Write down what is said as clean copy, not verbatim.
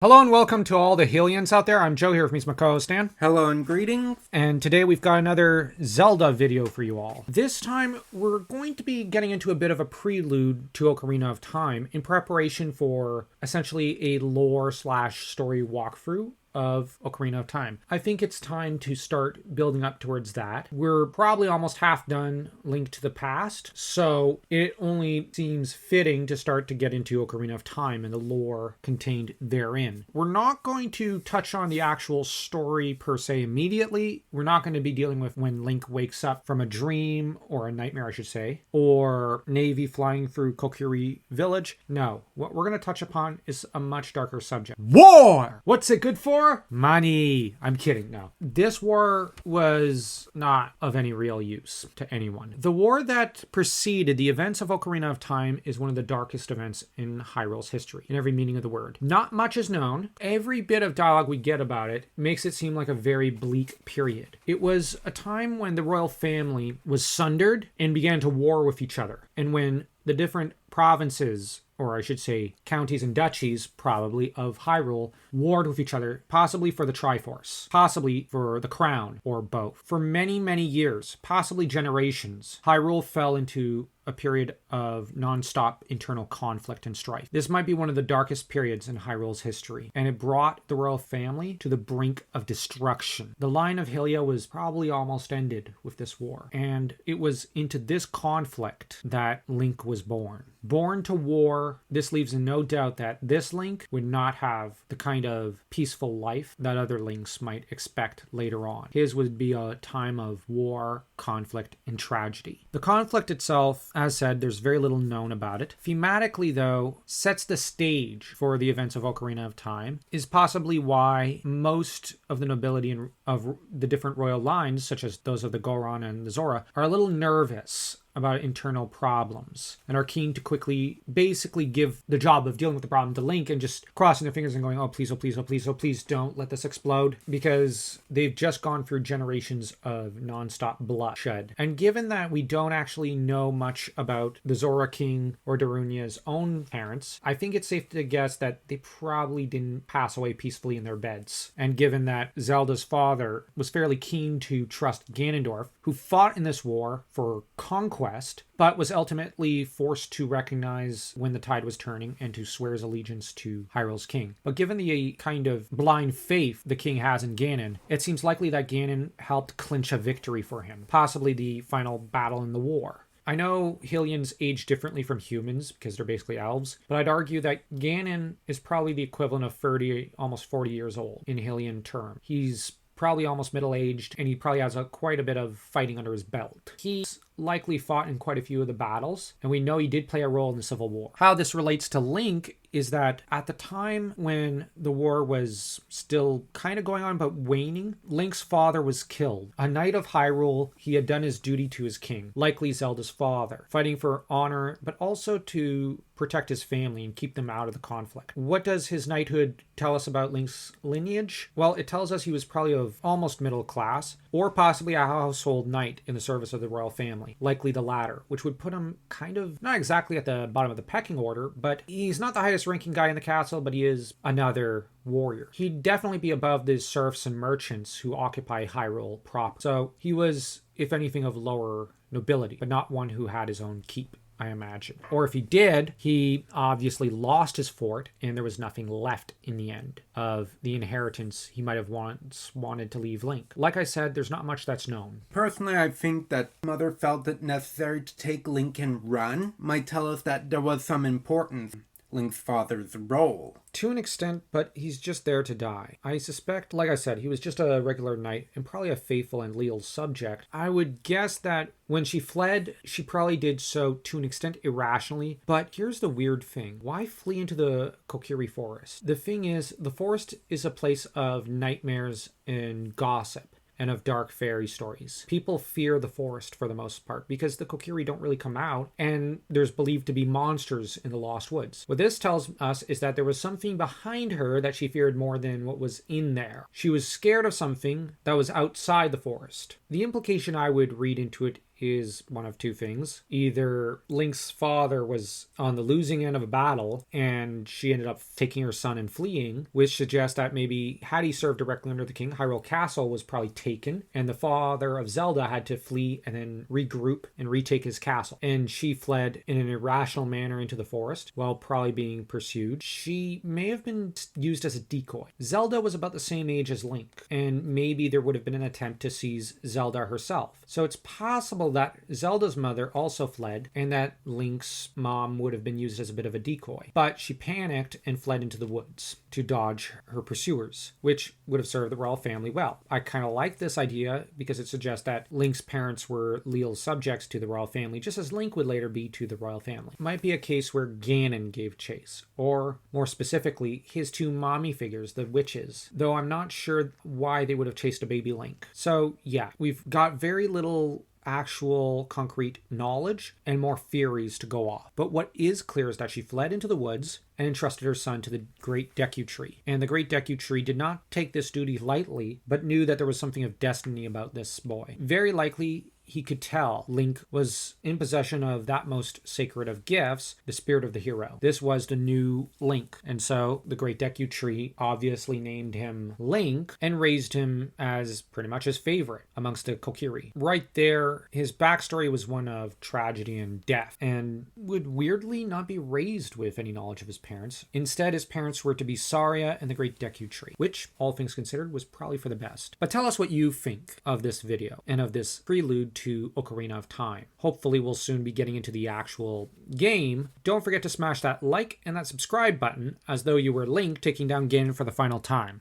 Hello and welcome to all the Hylians out there. I'm Joe here with my co-host Dan. Hello and greetings. And today we've got another Zelda video for you all. This time we're going to be getting into a bit of a prelude to Ocarina of Time in preparation for essentially a lore slash story walkthrough of Ocarina of Time. I think it's time to start building up towards that. We're probably almost half done Link to the Past, so it only seems fitting to start to get into Ocarina of Time and the lore contained therein. We're not going to touch on the actual story per se immediately. We're not going to be dealing with when Link wakes up from a dream, or a nightmare I should say, or Navy flying through Kokiri village. No, what we're going to touch upon is a much darker subject. War! What's it good for? Money. I'm kidding. No. This war was not of any real use to anyone. The war that preceded the events of Ocarina of Time is one of the darkest events in Hyrule's history, in every meaning of the word. Not much is known. Every bit of dialogue we get about it makes it seem like a very bleak period. It was a time when the royal family was sundered and began to war with each other, and when the different provinces, or I should say counties and duchies, probably, of Hyrule, warred with each other, possibly for the Triforce, possibly for the crown, or both. For many, many years, possibly generations, Hyrule fell into a period of non-stop internal conflict and strife. This might be one of the darkest periods in Hyrule's history, and it brought the royal family to the brink of destruction. The line of Hylia was probably almost ended with this war, and it was into this conflict that Link was born. Born to war, this leaves in no doubt that this Link would not have the kind of peaceful life that other Links might expect later on. His would be a time of war, conflict, and tragedy. The conflict itself, as said, there's very little known about it. Thematically, though, sets the stage for the events of Ocarina of Time, is possibly why most of the nobility of the different royal lines, such as those of the Goron and the Zora, are a little nervous about internal problems and are keen to quickly basically give the job of dealing with the problem to Link and just crossing their fingers and going, oh please, oh please, oh please, oh please don't let this explode, because they've just gone through generations of nonstop bloodshed. And given that we don't actually know much about the Zora King or Darunia's own parents, I think it's safe to guess that they probably didn't pass away peacefully in their beds. And given that Zelda's father was fairly keen to trust Ganondorf, who fought in this war for conquest, but was ultimately forced to recognize when the tide was turning and to swear his allegiance to Hyrule's king. But given the kind of blind faith the king has in Ganon, it seems likely that Ganon helped clinch a victory for him, possibly the final battle in the war. I know Hylians age differently from humans because they're basically elves, but I'd argue that Ganon is probably the equivalent of 30, almost 40 years old in Hylian term. He's probably almost middle-aged, and he probably has quite a bit of fighting under his belt. He's likely fought in quite a few of the battles, and we know he did play a role in the Civil War. How this relates to Link is that at the time when the war was still kind of going on but waning, Link's father was killed. A knight of Hyrule, he had done his duty to his king, likely Zelda's father, fighting for honor, but also to protect his family and keep them out of the conflict. What does his knighthood tell us about Link's lineage? Well, it tells us he was probably of almost middle class, or possibly a household knight in the service of the royal family, likely the latter, which would put him kind of not exactly at the bottom of the pecking order, but he's not the highest ranking guy in the castle, but he is another warrior. He'd definitely be above the serfs and merchants who occupy Hyrule proper. So he was, if anything, of lower nobility, but not one who had his own keep, I imagine. Or if he did, he obviously lost his fort and there was nothing left in the end of the inheritance he might have once wanted to leave Link. Like I said, there's not much that's known. Personally, I think that Mother felt it necessary to take Link and run might tell us that there was some importance in Link's father's role. To an extent, but he's just there to die. I suspect, like I said, he was just a regular knight and probably a faithful and leal subject. I would guess that when she fled, she probably did so to an extent irrationally. But here's the weird thing. Why flee into the Kokiri forest? The thing is, the forest is a place of nightmares and gossip and of dark fairy stories. People fear the forest for the most part because the Kokiri don't really come out, and there's believed to be monsters in the Lost Woods. What this tells us is that there was something behind her that she feared more than what was in there. She was scared of something that was outside the forest. The implication I would read into it is one of two things. Either Link's father was on the losing end of a battle and she ended up taking her son and fleeing, which suggests that maybe had he served directly under the king, Hyrule Castle was probably taken, and the father of Zelda had to flee and then regroup and retake his castle. And she fled in an irrational manner into the forest while probably being pursued. She may have been used as a decoy. Zelda was about the same age as Link, and maybe there would have been an attempt to seize Zelda herself. So it's possible that Zelda's mother also fled and that Link's mom would have been used as a bit of a decoy. But she panicked and fled into the woods to dodge her pursuers, which would have served the royal family well. I kind of like this idea because it suggests that Link's parents were leal subjects to the royal family, just as Link would later be to the royal family. It might be a case where Ganon gave chase, or more specifically, his two mommy figures, the witches, though I'm not sure why they would have chased a baby Link. So yeah, we've got very little actual concrete knowledge and more theories to go off. But what is clear is that she fled into the woods and entrusted her son to the Great Deku Tree. And the Great Deku Tree did not take this duty lightly, but knew that there was something of destiny about this boy. Very likely, he could tell Link was in possession of that most sacred of gifts, the spirit of the hero. This was the new Link. And so the Great Deku Tree obviously named him Link and raised him as pretty much his favorite amongst the Kokiri. Right there, his backstory was one of tragedy and death, and would weirdly not be raised with any knowledge of his parents. Instead, his parents were to be Saria and the Great Deku Tree, which, all things considered, was probably for the best. But tell us what you think of this video and of this prelude to Ocarina of Time. Hopefully we'll soon be getting into the actual game. Don't forget to smash that like and that subscribe button as though you were Link taking down Ganon for the final time.